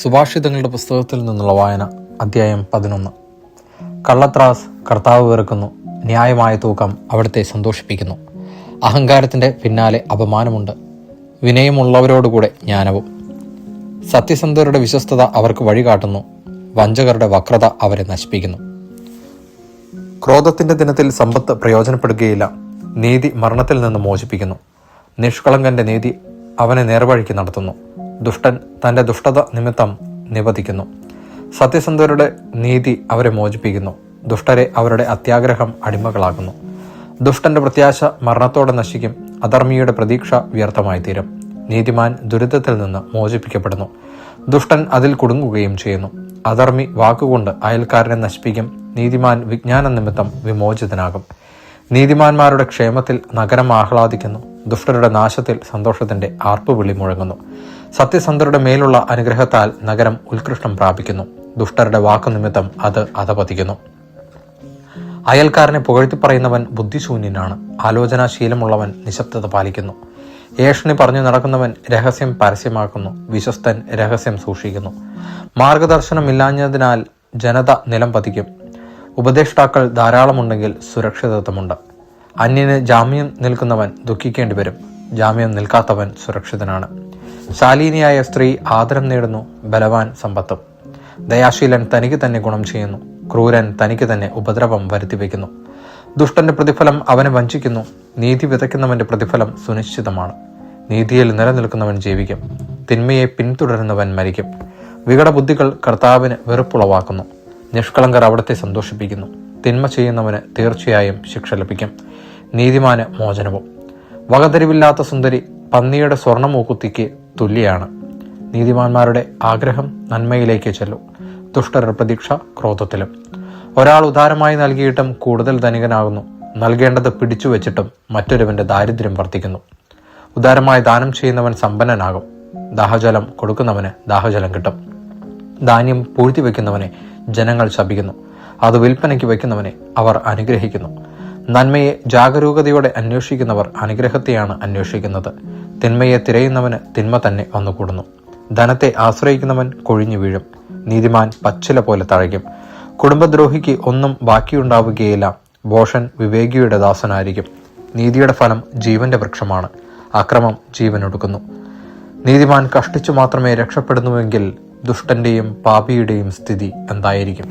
സുഭാഷിതങ്ങളുടെ പുസ്തകത്തിൽ നിന്നുള്ള വായന, അധ്യായം 11. കള്ളത്രാസ് കർത്താവ് വെറുക്കുന്നു, ന്യായമായ തൂക്കം അവിടുത്തെ സന്തോഷിപ്പിക്കുന്നു. അഹങ്കാരത്തിൻ്റെ പിന്നാലെ അപമാനമുണ്ട്, വിനയമുള്ളവരോടുകൂടെ ജ്ഞാനവും. സത്യസന്ധരുടെ വിശ്വസ്തത അവർക്ക് വഴികാട്ടുന്നു, വഞ്ചകരുടെ വക്രത അവരെ നശിപ്പിക്കുന്നു. ക്രോധത്തിൻ്റെ ദിനത്തിൽ സമ്പത്ത് പ്രയോജനപ്പെടുകയില്ല, നീതി മരണത്തിൽ നിന്ന് മോചിപ്പിക്കുന്നു. നിഷ്കളങ്കന്റെ നീതി അവനെ നേർവഴിക്ക് നടത്തുന്നു, ദുഷ്ടൻ തൻ്റെ ദുഷ്ടത നിമിത്തം നിവദിക്കുന്നു. സത്യസന്ധരുടെ നീതി അവരെ മോചിപ്പിക്കുന്നു, ദുഷ്ടരെ അവരുടെ അത്യാഗ്രഹം അടിമകളാക്കുന്നു. ദുഷ്ടന്റെ പ്രത്യാശ മരണത്തോടെ നശിക്കും, അധർമ്മിയുടെ പ്രതീക്ഷ വ്യർത്ഥമായി തീരും. നീതിമാൻ ദുരിതത്തിൽ നിന്ന് മോചിപ്പിക്കപ്പെടുന്നു, ദുഷ്ടൻ അതിൽ കുടുങ്ങുകയും ചെയ്യുന്നു. അധർമ്മി വാക്കുകൊണ്ട് അയൽക്കാരനെ നശിപ്പിക്കും, നീതിമാൻ വിജ്ഞാന നിമിത്തം വിമോചിതനാകും. നീതിമാന്മാരുടെ ക്ഷേമത്തിൽ നഗരം ആഹ്ലാദിക്കുന്നു, ദുഷ്ടരുടെ നാശത്തിൽ സന്തോഷത്തിന്റെ ആർപ്പുവിളി മുഴങ്ങുന്നു. സത്യസന്ധരുടെ മേലുള്ള അനുഗ്രഹത്താൽ നഗരം ഉത്കൃഷ്ടം പ്രാപിക്കുന്നു, ദുഷ്ടരുടെ വാക്കുനിമിത്തം അത് അധപതിക്കുന്നു. അയൽക്കാരനെ പുകഴ്ത്തിപ്പറയുന്നവൻ ബുദ്ധിശൂന്യനാണ്, ആലോചനാശീലമുള്ളവൻ നിശബ്ദത പാലിക്കുന്നു. ഏഷണി പറഞ്ഞു നടക്കുന്നവൻ രഹസ്യം പരസ്യമാക്കുന്നു, വിശ്വസ്തൻ രഹസ്യം സൂക്ഷിക്കുന്നു. മാർഗദർശനമില്ലാഞ്ഞതിനാൽ ജനത നിലം പതിക്കും, ഉപദേഷ്ടാക്കൾ ധാരാളമുണ്ടെങ്കിൽ സുരക്ഷിതത്വമുണ്ട്. അന്യന് ജാമ്യം നിൽക്കുന്നവൻ ദുഃഖിക്കേണ്ടി വരും, ജാമ്യം നിൽക്കാത്തവൻ സുരക്ഷിതനാണ്. ശാലീനിയായ സ്ത്രീ ആദരം നേടുന്നു, ബലവാൻ സമ്പത്തും. ദയാശീലൻ തനിക്ക് തന്നെ ഗുണം ചെയ്യുന്നു, ക്രൂരൻ തനിക്ക് തന്നെ ഉപദ്രവം വരുത്തിവെക്കുന്നു. ദുഷ്ടന്റെ പ്രതിഫലം അവനെ വഞ്ചിക്കുന്നു, നീതി വിതയ്ക്കുന്നവന്റെ പ്രതിഫലം സുനിശ്ചിതമാണ്. നീതിയിൽ നിലനിൽക്കുന്നവൻ ജീവിക്കും, തിന്മയെ പിന്തുടരുന്നവൻ മരിക്കും. വികടബുദ്ധികൾ കർത്താവിന് വെറുപ്പുളവാക്കുന്നു, നിഷ്കളങ്കർ അവിടുത്തെ സന്തോഷിപ്പിക്കുന്നു. തിന്മ ചെയ്യുന്നവന് തീർച്ചയായും ശിക്ഷ ലഭിക്കും, നീതിമാന് മോചനവും. വകതിരിവില്ലാത്ത സുന്ദരി പന്നിയുടെ സ്വർണ്ണമൂക്കുത്തിക്ക് തുല്യാണ്. നീതിമാന്മാരുടെ ആഗ്രഹം നന്മയിലേക്ക് ചെല്ലും, ദുഷ്ടരുടെ പ്രതീക്ഷ ക്രോധത്തിലും. ഒരാൾ ഉദാരമായി നൽകിയിട്ടും കൂടുതൽ ധനികനാകുന്നു, നൽകേണ്ടത് പിടിച്ചു വെച്ചിട്ടും മറ്റൊരുവന്റെ ദാരിദ്ര്യം വർദ്ധിക്കുന്നു. ഉദാരമായി ദാനം ചെയ്യുന്നവൻ സമ്പന്നനാകും, ദാഹജലം കൊടുക്കുന്നവന് ദാഹജലം കിട്ടും. ധാന്യം പൂഴ്ത്തി വയ്ക്കുന്നവനെ ജനങ്ങൾ ശപിക്കുന്നു, അത് വിൽപ്പനയ്ക്ക് വയ്ക്കുന്നവനെ അവർ അനുഗ്രഹിക്കുന്നു. നന്മയെ ജാഗരൂകതയോടെ അന്വേഷിക്കുന്നവർ അനുഗ്രഹത്തെയാണ് അന്വേഷിക്കുന്നത്, തിന്മയെ തിരയുന്നവന് തിന്മ തന്നെ വന്നുകൂടുന്നു. ധനത്തെ ആശ്രയിക്കുന്നവൻ കൊഴിഞ്ഞു വീഴും, നീതിമാൻ പച്ചില പോലെ തഴയ്ക്കും. കുടുംബദ്രോഹിക്ക് ഒന്നും ബാക്കിയുണ്ടാവുകയില്ല, ഭോഷൻ വിവേകിയുടെ ദാസനായിരിക്കും. നീതിയുടെ ഫലം ജീവന്റെ വൃക്ഷമാണ്, അക്രമം ജീവനൊടുക്കുന്നു. നീതിമാൻ കഷ്ടിച്ചു മാത്രമേ രക്ഷപ്പെടുന്നുവെങ്കിൽ ദുഷ്ടന്റെയും പാപിയുടെയും സ്ഥിതി എന്തായിരിക്കും?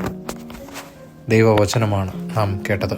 ദൈവവചനമാണ് നാം കേട്ടത്.